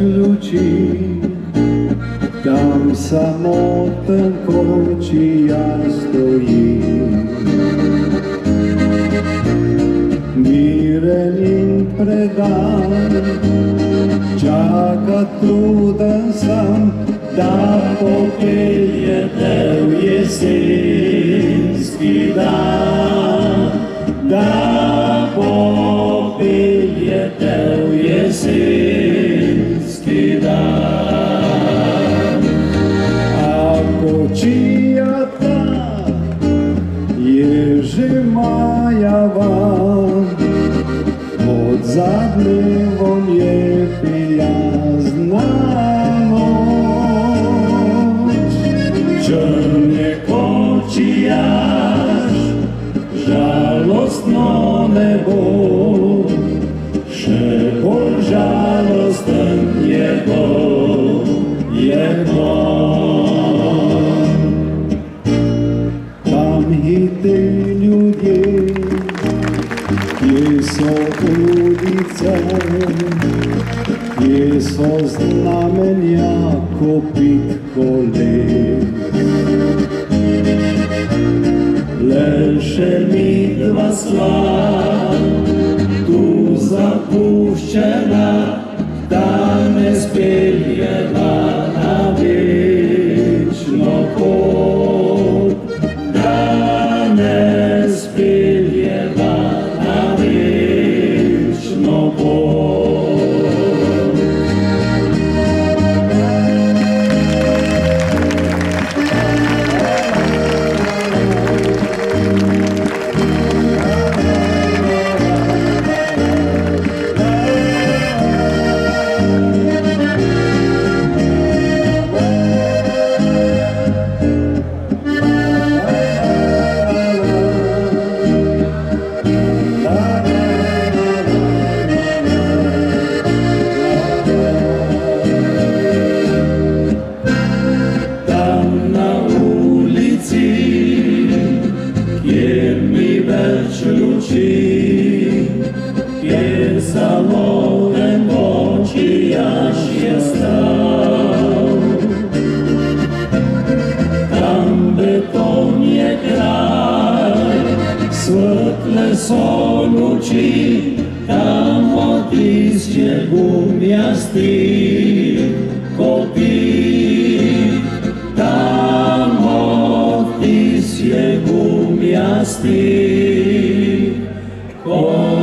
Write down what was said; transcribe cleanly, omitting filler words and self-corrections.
Ludzi, tam samotny kocia stoi. Mirenin predan, čaka trudan sam, da popelje te u jesenski dan, da popelje te u jesenski dan. Ako čijata ježe majava, od zadnjevom je prijazna noć. Črne kočijaš, žalostno nebo, še bolj žalosten je dom. Tam hite ljudje, kje so ulice, kje so znamenja kopit koles. Le še midva sva, tu zapuščena, da me speljeva na večno pot, da me speljeva na večno pot. Kjer samotny kočijaš je stal, tam beton je kraj, svetle so luči, tam otisje gumijastih kopij, tam otisje gumijastih kopij.